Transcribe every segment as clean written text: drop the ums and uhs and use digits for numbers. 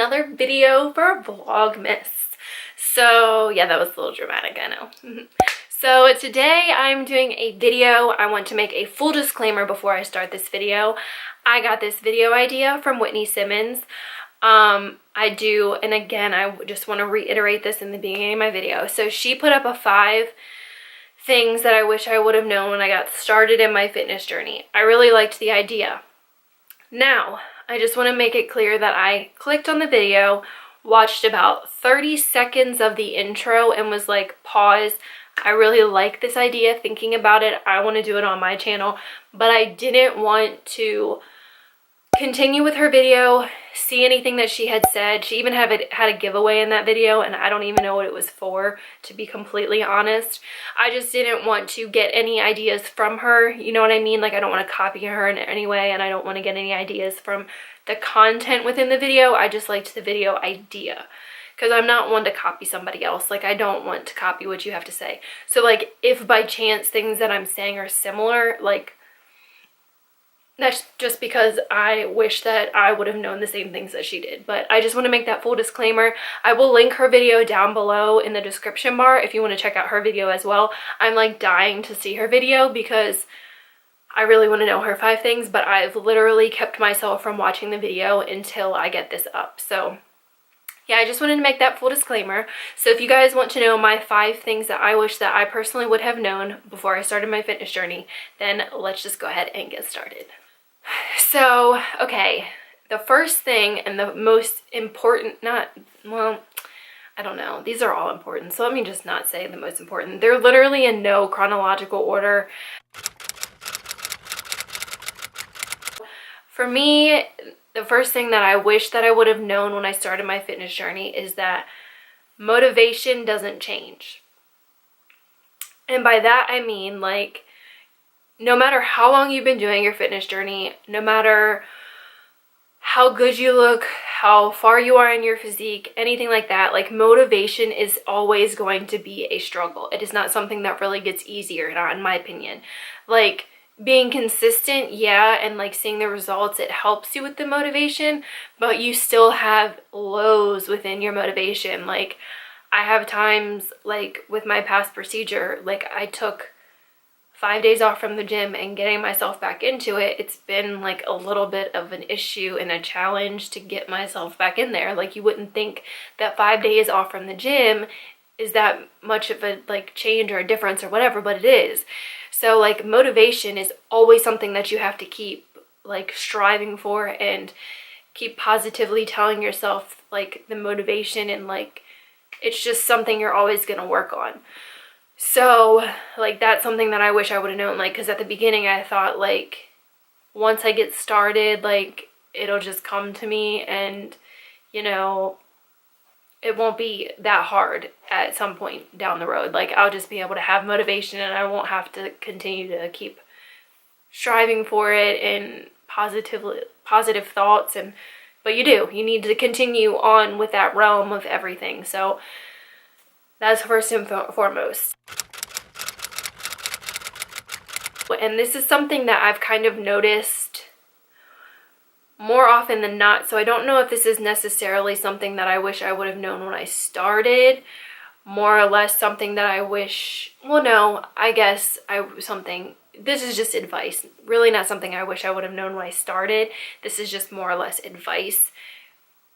another video for Vlogmas. So yeah, that was a little dramatic, I know. So today I'm doing a video. I want to make a full disclaimer before I start this video. I got this video idea from Whitney Simmons. I do, and again, I just want to reiterate this in the beginning of my video. So she put up a 5 things that I wish I would have known when I got started in my fitness journey. I really liked the idea. Now, I just want to make it clear that I clicked on the video, watched about 30 seconds of the intro and was like, pause. I really like this idea, thinking about it. I want to do it on my channel, but I didn't want to continue with her video, see anything that she had said. She even had a giveaway in that video, and I don't even know what it was for, to be completely honest. I just didn't want to get any ideas from her, you know what I mean? Like, I don't want to copy her in any way, and I don't want to get any ideas from the content within the video. I just liked the video idea, because I'm not one to copy somebody else. Like, I don't want to copy what you have to say. So, like, if by chance things that I'm saying are similar, like, that's just because I wish that I would have known the same things that she did. But I just want to make that full disclaimer. I will link her video down below in the description bar if you want to check out her video as well. I'm like dying to see her video because I really want to know her 5 things, but I've literally kept myself from watching the video until I get this up. So yeah, I just wanted to make that full disclaimer. So if you guys want to know my 5 things that I wish that I personally would have known before I started my fitness journey, then let's just go ahead and get started. So, okay, the first thing and the most important, well, I don't know. These are all important, so let me just not say the most important. They're literally in no chronological order. For me, the first thing that I wish that I would have known when I started my fitness journey is that motivation doesn't change. And by that, I mean, like, no matter how long you've been doing your fitness journey, no matter how good you look, how far you are in your physique, anything like that, like, motivation is always going to be a struggle. It is not something that really gets easier, not in my opinion. Like, being consistent, yeah, and like seeing the results, it helps you with the motivation, but you still have lows within your motivation. Like, I have times, like with my past procedure, like I took 5 days off from the gym, and getting myself back into it, it's been like a little bit of an issue and a challenge to get myself back in there. Like, you wouldn't think that 5 days off from the gym is that much of a like change or a difference or whatever, but it is. So like, motivation is always something that you have to keep like striving for and keep positively telling yourself like the motivation, and like it's just something you're always going to work on. So like, that's something that I wish I would have known, like, because at the beginning I thought like once I get started, like it'll just come to me, and you know, it won't be that hard at some point down the road. Like, I'll just be able to have motivation, and I won't have to continue to keep striving for it and positive thoughts. And but you need to continue on with that realm of everything. So that's first and foremost. And this is something that I've kind of noticed more often than not. So I don't know if this is necessarily something that I wish I would have known when I started. More or less something that I wish, well, no, I guess this is just advice. Really not something I wish I would have known when I started. This is just more or less advice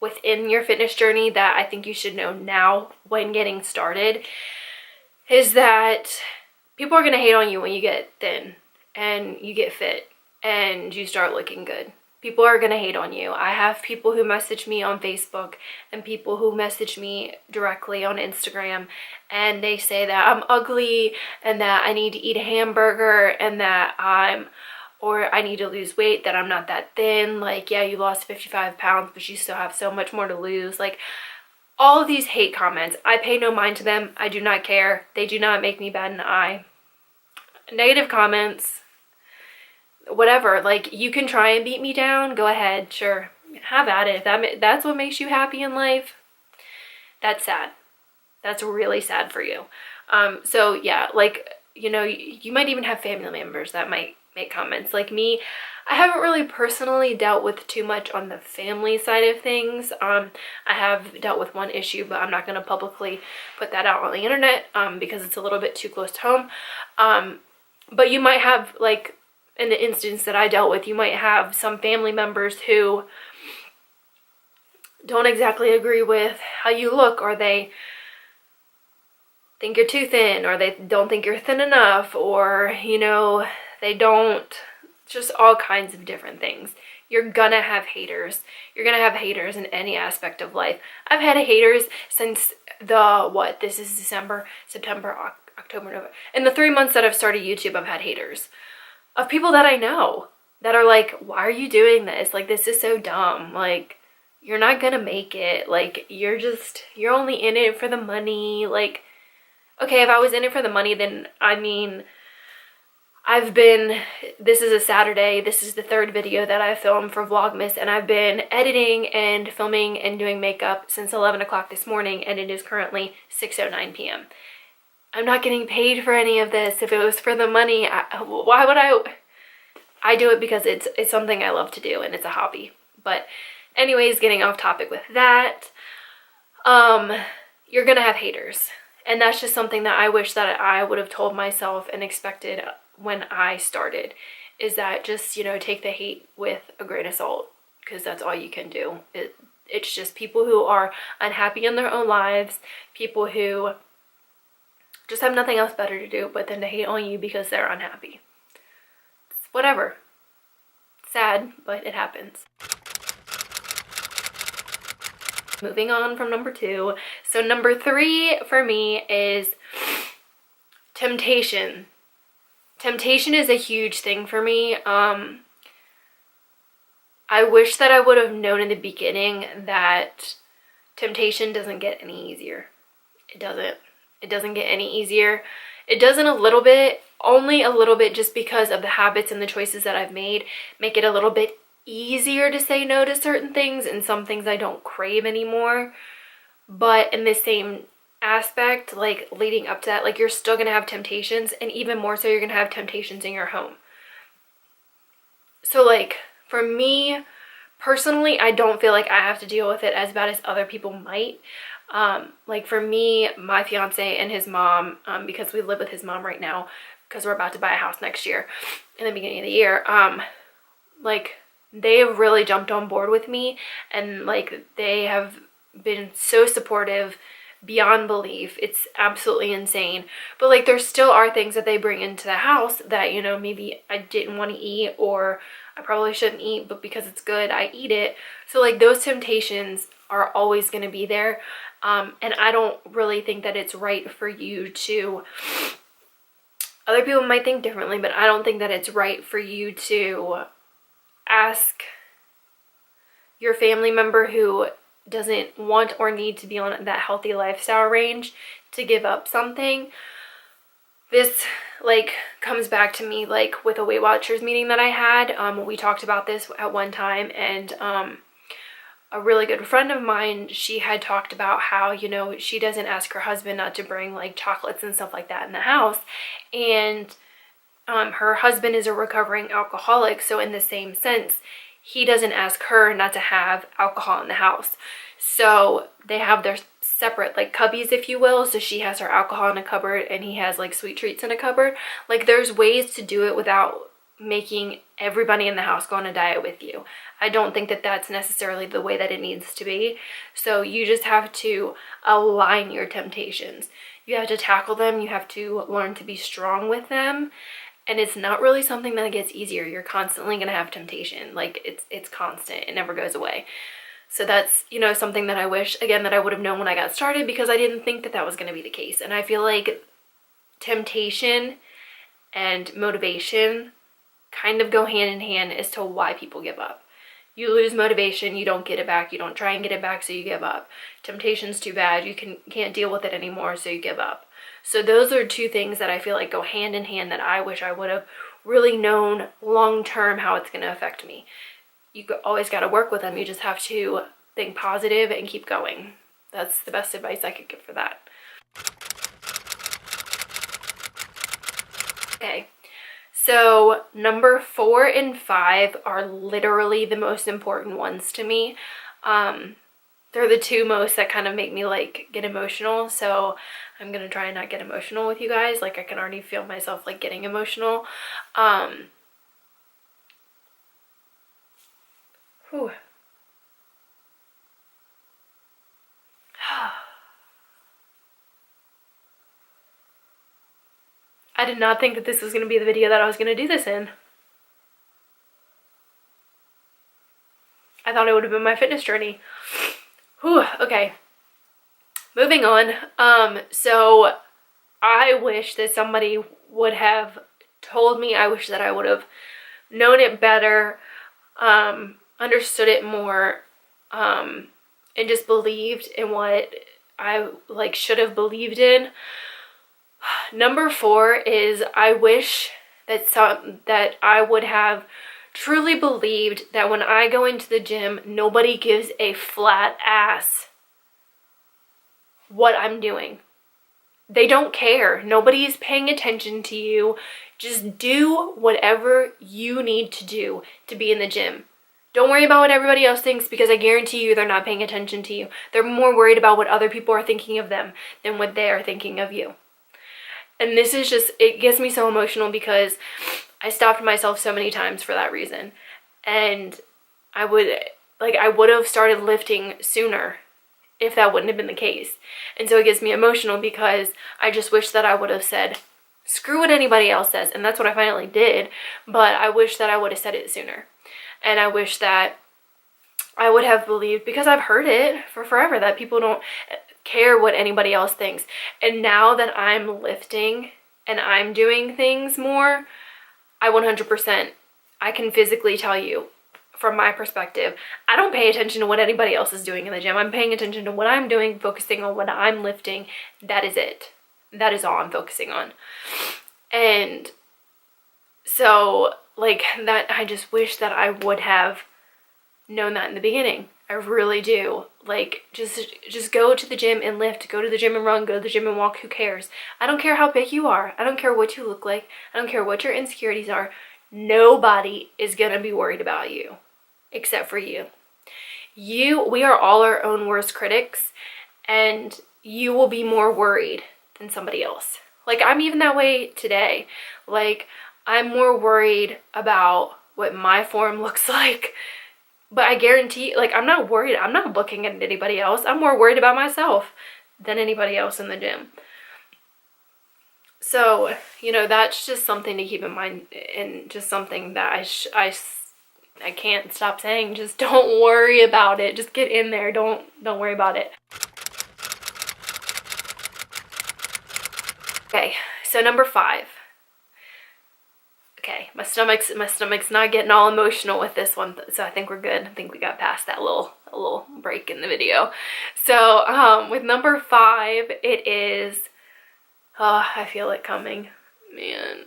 within your fitness journey that I think you should know now when getting started, is that people are going to hate on you when you get thin and you get fit and you start looking good. People are going to hate on you. I have people who message me on Facebook and people who message me directly on Instagram, and they say that I'm ugly and that I need to eat a hamburger and that I need to lose weight, that I'm not that thin. Like, yeah, you lost 55 pounds, but you still have so much more to lose. Like, all of these hate comments, I pay no mind to them. I do not care. They do not make me bat an eye. Negative comments, whatever. Like, you can try and beat me down. Go ahead. Sure. Have at it. If that's what makes you happy in life, that's sad. That's really sad for you. So, yeah, like, you know, you might even have family members that might make comments. Like me, I haven't really personally dealt with too much on the family side of things. I have dealt with one issue, but I'm not going to publicly put that out on the internet because it's a little bit too close to home. But you might have, like, in the instance that I dealt with, you might have some family members who don't exactly agree with how you look, or they think you're too thin, or they don't think you're thin enough, or, you know, they don't, just all kinds of different things. You're gonna have haters. You're gonna have haters in any aspect of life. I've had haters since this is December, September, October, November. In the 3 months that I've started YouTube, I've had haters of people that I know that are like, why are you doing this? Like, this is so dumb. Like, you're not gonna make it. Like, you're only in it for the money. Like, okay, if I was in it for the money, then, I mean, this is a Saturday, this is the third video that I filmed for Vlogmas, and I've been editing and filming and doing makeup since 11 o'clock this morning, and it is currently 6:09 p.m. I'm not getting paid for any of this. If it was for the money, why would I do it because it's something I love to do, and it's a hobby. But anyways, getting off topic with that, you're gonna have haters. And that's just something that I wish that I would have told myself and expected when I started, is that just, you know, take the hate with a grain of salt, because that's all you can do. It's just people who are unhappy in their own lives, people who just have nothing else better to do but than to hate on you because they're unhappy. It's whatever. Sad, but it happens. Moving on from number 2. So number 3 for me is temptation. Temptation is a huge thing for me. I wish that I would have known in the beginning that temptation doesn't get any easier. It doesn't. It doesn't get any easier. It doesn't a little bit, only a little bit, just because of the habits and the choices that I've made, make it a little bit easier to say no to certain things, and some things I don't crave anymore. But in the same aspect, like leading up to that, like, you're still gonna have temptations, and even more so, you're gonna have temptations in your home. So, like, for me personally, I don't feel like I have to deal with it as bad as other people might. Like, for me, my fiance and his mom, because we live with his mom right now because we're about to buy a house next year in the beginning of the year, like, they have really jumped on board with me, and, like, they have been so supportive beyond belief. It's absolutely insane. But, like, there still are things that they bring into the house that, you know, maybe I didn't want to eat, or I probably shouldn't eat, but because it's good, I eat it. So, like, those temptations are always going to be there. And I don't really think that it's right for you to, other people might think differently, but I don't think that it's right for you to ask your family member who doesn't want or need to be on that healthy lifestyle range to give up something. This, like, comes back to me, like, with a Weight Watchers meeting that I had. We talked about this at one time, and a really good friend of mine, she had talked about how, you know, she doesn't ask her husband not to bring, like, chocolates and stuff like that in the house. And her husband is a recovering alcoholic, so in the same sense, he doesn't ask her not to have alcohol in the house. So they have their separate, like, cubbies, if you will. So she has her alcohol in a cupboard, and he has, like, sweet treats in a cupboard. Like, there's ways to do it without making everybody in the house go on a diet with you. I don't think that that's necessarily the way that it needs to be. So you just have to align your temptations. You have to tackle them. You have to learn to be strong with them. And it's not really something that gets easier. You're constantly going to have temptation. Like, it's constant. It never goes away. So that's, you know, something that I wish, again, that I would have known when I got started, because I didn't think that that was going to be the case. And I feel like temptation and motivation kind of go hand in hand as to why people give up. You lose motivation, you don't get it back, you don't try and get it back, so you give up. Temptation's too bad, you can't deal with it anymore, so you give up. So those are two things that I feel like go hand in hand, that I wish I would have really known long term how it's going to affect me. You always got to work with them. You just have to think positive and keep going. That's the best advice I could give for that. Okay, So number 4 and 5 are literally the most important ones to me. They're the two most that kind of make me like get emotional. So I'm gonna try and not get emotional with you guys. Like I can already feel myself like getting emotional. Whew. I did not think that this was going to be the video that I was going to do this in. I thought it would have been my fitness journey. Whew, okay. Moving on. So I wish that somebody would have told me. I wish that I would have known it better, understood it more, and just believed in what I like should have believed in. Number 4 is I wish that I would have truly believed that when I go into the gym, nobody gives a flat ass what I'm doing. They don't care. Nobody is paying attention to you. Just do whatever you need to do to be in the gym. Don't worry about what everybody else thinks, because I guarantee you they're not paying attention to you. They're more worried about what other people are thinking of them than what they are thinking of you. And this is just, it gets me so emotional because I stopped myself so many times for that reason. And I would have started lifting sooner if that wouldn't have been the case. And so it gets me emotional because I just wish that I would have said, screw what anybody else says. And that's what I finally did. But I wish that I would have said it sooner. And I wish that I would have believed, because I've heard it for forever, that people don't care what anybody else thinks. And now that I'm lifting and I'm doing things more, I 100%, I can physically tell you from my perspective, I don't pay attention to what anybody else is doing in the gym. I'm paying attention to what I'm doing, focusing on what I'm lifting. That is it. That is all I'm focusing on. And so like that, I just wish that I would have known that in the beginning. I really do. Like, just go to the gym and lift, go to the gym and run, go to the gym and walk. Who cares? I don't care how big you are. I don't care what you look like. I don't care what your insecurities are. Nobody is gonna be worried about you except for you. We are all our own worst critics, and you will be more worried than somebody else. Like, I'm even that way today. Like, I'm more worried about what my form looks like. But I guarantee, like, I'm not worried. I'm not looking at anybody else. I'm more worried about myself than anybody else in the gym. So, you know, that's just something to keep in mind, and just something that I can't stop saying. Just don't worry about it. Just get in there. Don't worry about it. Okay, so number 5. Okay, my stomach's not getting all emotional with this one, so I think we're good. I think we got past that little break in the video. So with number 5, it is, oh, I feel it coming, man.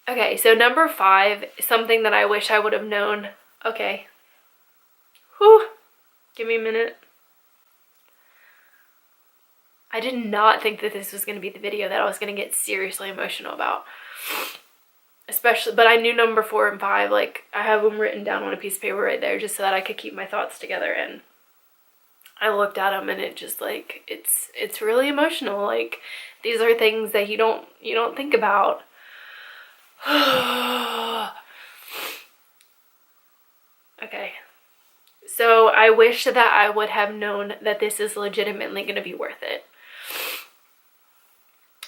Okay, so number 5, something that I wish I would have known. Okay, whew, give me a minute. I did not think that this was going to be the video that I was going to get seriously emotional about. Especially, but I knew number 4 and 5, like, I have them written down on a piece of paper right there just so that I could keep my thoughts together. And I looked at them and it just, like, it's really emotional. Like, these are things that you don't think about. Okay. So I wish that I would have known that this is legitimately going to be worth it.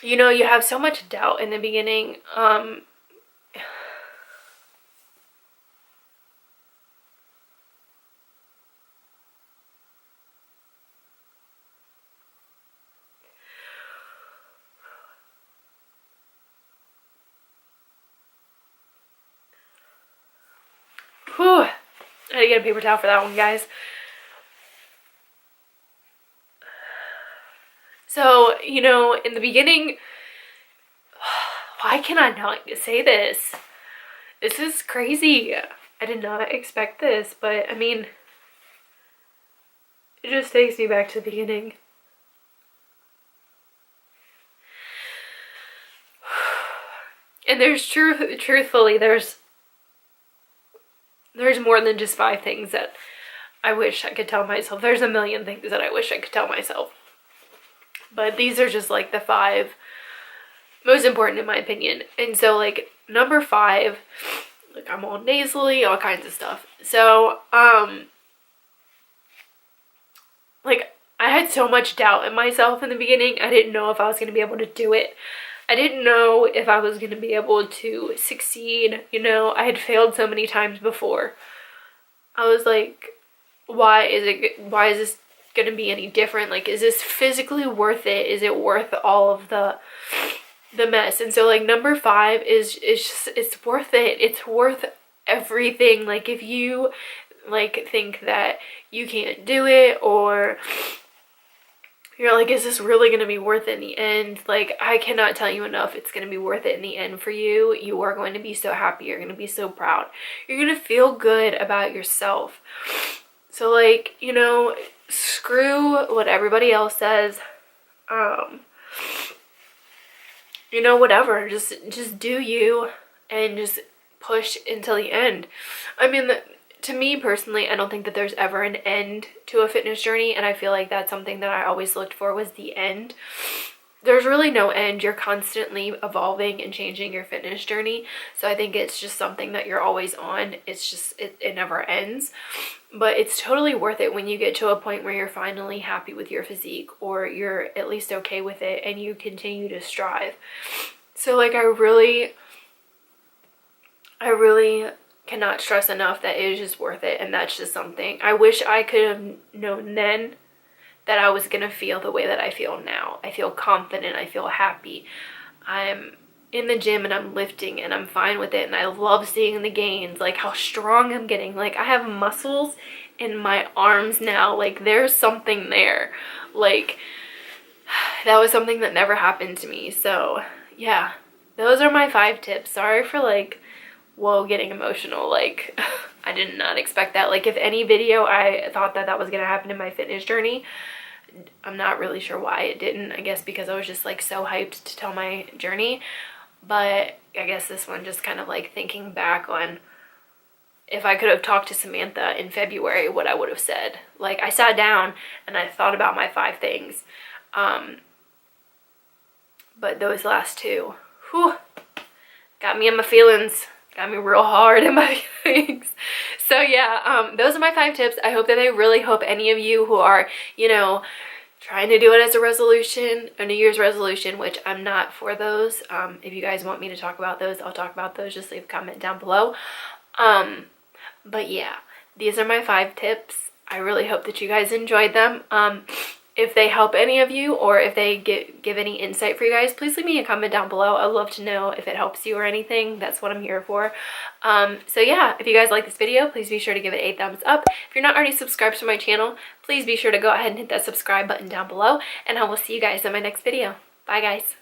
You know, you have so much doubt in the beginning. Whew. I had to get a paper towel for that one, guys. So, you know, in the beginning, why can I not say this? This is crazy. I did not expect this, but I mean, it just takes me back to the beginning. And there's truthfully, there's more than just 5 things that I wish I could tell myself. There's a million things that I wish I could tell myself. But these are just like the 5 most important in my opinion. And so like number 5, like I'm all nasally, all kinds of stuff. So, like I had so much doubt in myself in the beginning. I didn't know if I was going to be able to do it. I didn't know if I was going to be able to succeed. You know, I had failed so many times before. I was like, why is this going to be any different? Like, is this physically worth it? Is it worth all of the mess? And so like number 5 is just, it's worth it. It's worth everything. Like if you like think that you can't do it, or you're like, is this really going to be worth it in the end? Like, I cannot tell you enough. It's going to be worth it in the end for you. You are going to be so happy. You're going to be so proud. You're going to feel good about yourself. So like, you know, screw what everybody else says. You know, whatever. Just do you and just push until the end. I mean, to me personally, I don't think that there's ever an end to a fitness journey, and I feel like that's something that I always looked for, was the end. There's really no end. You're constantly evolving and changing your fitness journey, so I think it's just something that you're always on. It's just, it never ends. But it's totally worth it when you get to a point where you're finally happy with your physique, or you're at least okay with it, and you continue to strive. So like I really cannot stress enough that it is just worth it. And that's just something I wish I could have known then, that I was gonna feel the way that I feel now. I feel confident, I feel happy. I'm in the gym and I'm lifting and I'm fine with it, and I love seeing the gains, like how strong I'm getting. Like I have muscles in my arms now. Like there's something there. Like that was something that never happened to me. So yeah, those are my 5 tips. Sorry for like, whoa, getting emotional. Like I did not expect that. Like if any video I thought that was gonna happen in my fitness journey, I'm not really sure why it didn't. I guess because I was just like so hyped to tell my journey. But I guess this one, just kind of like thinking back on if I could have talked to Samantha in February, what I would have said. Like I sat down and I thought about my 5 things. But those last 2, whew, got me in my feelings. Got me real hard in my feelings. So yeah, those are my 5 tips. I hope that I really hope any of you who are, you know, trying to do it as a resolution, a New Year's resolution, which I'm not for those. If you guys want me to talk about those, I'll talk about those. Just leave a comment down below. But yeah, these are my 5 tips. I really hope that you guys enjoyed them. If they help any of you, or if they give any insight for you guys, please leave me a comment down below. I'd love to know if it helps you or anything. That's what I'm here for. So yeah, if you guys like this video, please be sure to give it a thumbs up. If you're not already subscribed to my channel, please be sure to go ahead and hit that subscribe button down below, and I will see you guys in my next video. Bye guys.